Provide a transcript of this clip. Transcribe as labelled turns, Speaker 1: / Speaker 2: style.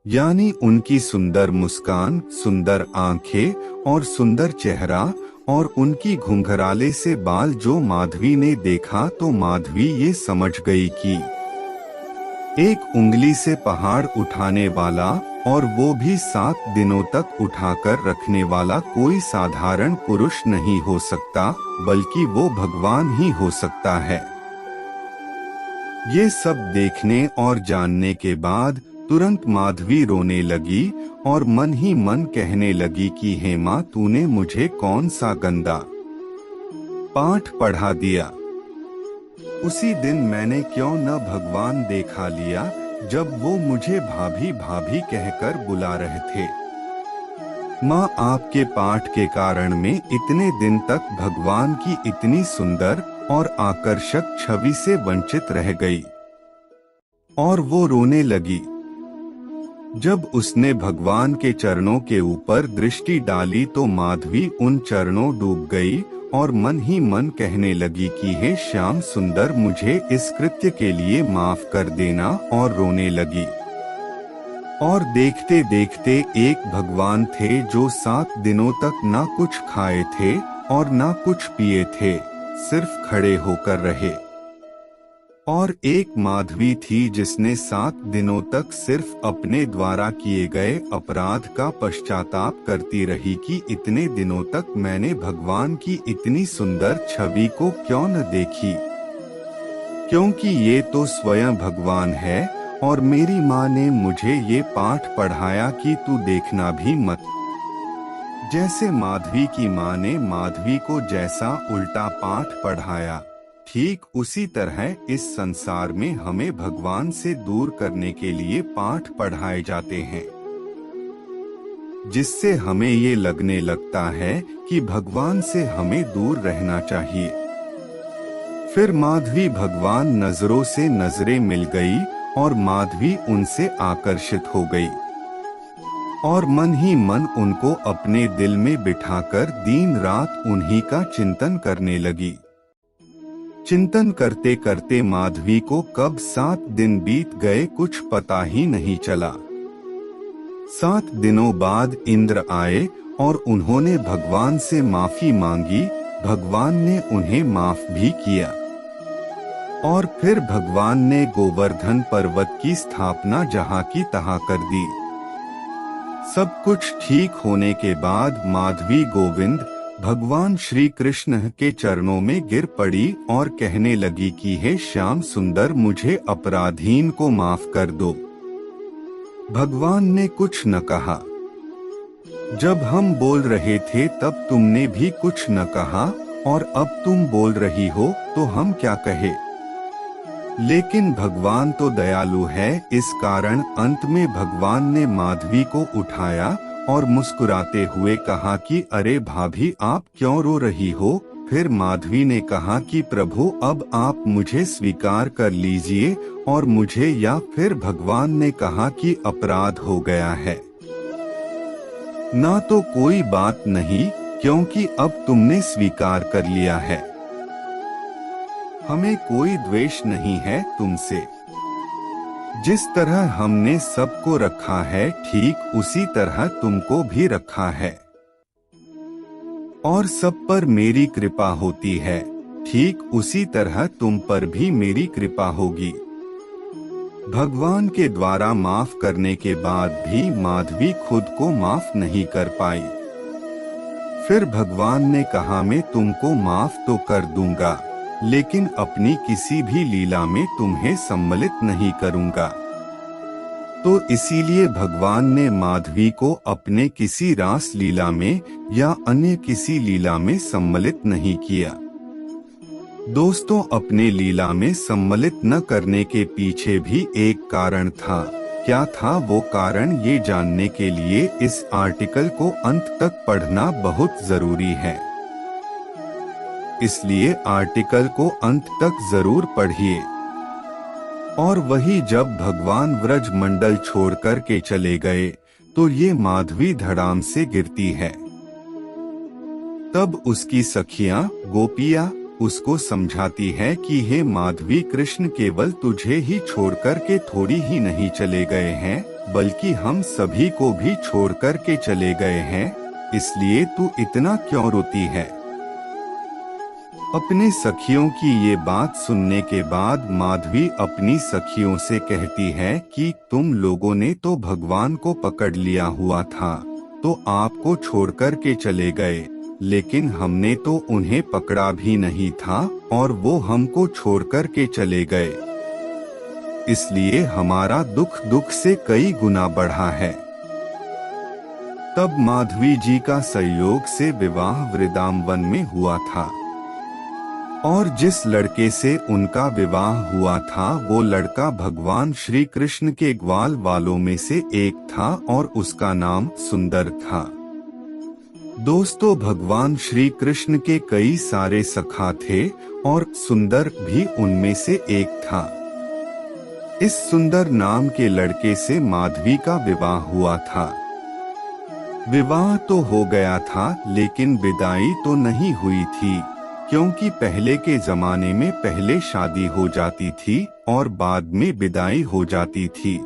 Speaker 1: यानी उनकी सुंदर मुस्कान, सुंदर आंखें और सुंदर चेहरा और उनकी घुंघराले से बाल जो माधवी ने देखा तो माधवी ये समझ गई कि एक उंगली से पहाड़ उठाने वाला, और वो भी 7 दिनों तक उठाकर रखने वाला, कोई साधारण पुरुष नहीं हो सकता, बल्कि वो भगवान ही हो सकता है। ये सब देखने और जानने के बाद तुरंत माधवी रोने लगी और मन ही मन कहने लगी कि हे माँ, तूने मुझे कौन सा गंदा पाठ पढ़ा दिया। उसी दिन मैंने क्यों न भगवान देखा लिया, जब वो मुझे भाभी भाभी कहकर बुला रहे थे। माँ, आपके पाठ के कारण में इतने दिन तक भगवान की इतनी सुंदर और आकर्षक छवि से वंचित रह गई। और वो रोने लगी। जब उसने भगवान के चरणों के ऊपर दृष्टि डाली तो माधवी उन चरणों डूब गई और मन ही मन कहने लगी कि हे श्याम सुंदर, मुझे इस कृत्य के लिए माफ कर देना, और रोने लगी। और देखते देखते एक भगवान थे जो 7 दिनों तक ना कुछ खाए थे और ना कुछ पिए थे, सिर्फ खड़े होकर रहे। और एक माधवी थी जिसने 7 दिनों तक सिर्फ अपने द्वारा किए गए अपराध का पश्चाताप करती रही कि इतने दिनों तक मैंने भगवान की इतनी सुंदर छवि को क्यों न देखी, क्योंकि ये तो स्वयं भगवान है। और मेरी माँ ने मुझे ये पाठ पढ़ाया कि तू देखना भी मत। जैसे माधवी की माँ ने माधवी को जैसा उल्टा पाठ पढ़ाया, ठीक उसी तरह इस संसार में हमें भगवान से दूर करने के लिए पाठ पढ़ाए जाते हैं, जिससे हमें ये लगने लगता है कि भगवान से हमें दूर रहना चाहिए। फिर माधवी भगवान नजरों से नजरें मिल गई और माधवी उनसे आकर्षित हो गई और मन ही मन उनको अपने दिल में बिठाकर दिन रात उन्हीं का चिंतन करने लगी। चिंतन करते करते माधवी को कब 7 दिन बीत गए कुछ पता ही नहीं चला। 7 दिनों बाद इंद्र आए और उन्होंने भगवान से माफी मांगी। भगवान ने उन्हें माफ भी किया। और फिर भगवान ने गोवर्धन पर्वत की स्थापना जहाँ की तहाँ कर दी। सब कुछ ठीक होने के बाद माधवी गोविंद भगवान श्री कृष्ण के चरणों में गिर पड़ी और कहने लगी कि हे श्याम सुंदर, मुझे अपराधीन को माफ कर दो। भगवान ने कुछ न कहा। जब हम बोल रहे थे तब तुमने भी कुछ न कहा, और अब तुम बोल रही हो तो हम क्या कहे। लेकिन भगवान तो दयालु है, इस कारण अंत में भगवान ने माधवी को उठाया और मुस्कुराते हुए कहा कि अरे भाभी, आप क्यों रो रही हो। फिर माधवी ने कहा कि प्रभु, अब आप मुझे स्वीकार कर लीजिए और मुझे, या फिर भगवान ने कहा कि अपराध हो गया है ना तो कोई बात नहीं, क्योंकि अब तुमने स्वीकार कर लिया है। हमें कोई द्वेष नहीं है तुमसे। जिस तरह हमने सबको रखा है ठीक उसी तरह तुमको भी रखा है, और सब पर मेरी कृपा होती है, ठीक उसी तरह तुम पर भी मेरी कृपा होगी। भगवान के द्वारा माफ करने के बाद भी माधवी खुद को माफ नहीं कर पाई। फिर भगवान ने कहा, मैं तुमको माफ तो कर दूंगा, लेकिन अपनी किसी भी लीला में तुम्हें सम्मिलित नहीं करूंगा। तो इसीलिए भगवान ने माधवी को अपने किसी रास लीला में या अन्य किसी लीला में सम्मिलित नहीं किया। दोस्तों, अपने लीला में सम्मिलित न करने के पीछे भी एक कारण था। क्या था वो कारण, ये जानने के लिए इस आर्टिकल को अंत तक पढ़ना बहुत जरूरी है। इसलिए आर्टिकल को अंत तक जरूर पढ़िए। और वही जब भगवान व्रज मंडल छोड़कर के चले गए तो ये माधवी धड़ाम से गिरती है। तब उसकी सखियां गोपियां उसको समझाती है कि हे माधवी, कृष्ण केवल तुझे ही छोड़कर के थोड़ी ही नहीं चले गए हैं, बल्कि हम सभी को भी छोड़कर के चले गए हैं, इसलिए तू इतना क्यों रोती है? अपने सखियों की ये बात सुनने के बाद माधवी अपनी सखियों से कहती है कि तुम लोगों ने तो भगवान को पकड़ लिया हुआ था, तो आपको छोड़कर के चले गए, लेकिन हमने तो उन्हें पकड़ा भी नहीं था और वो हमको छोड़कर के चले गए, इसलिए हमारा दुख से कई गुना बढ़ा है। तब माधवी जी का संयोग से विवाह वृंदावन में हुआ था और जिस लड़के से उनका विवाह हुआ था वो लड़का भगवान श्री कृष्ण के ग्वाल वालों में से एक था और उसका नाम सुंदर था। दोस्तों, भगवान श्री कृष्ण के कई सारे सखा थे और सुंदर भी उनमें से एक था। इस सुंदर नाम के लड़के से माधवी का विवाह हुआ था। विवाह तो हो गया था लेकिन विदाई तो नहीं हुई थी, क्योंकि पहले के जमाने में पहले शादी हो जाती थी और बाद में विदाई हो जाती थी।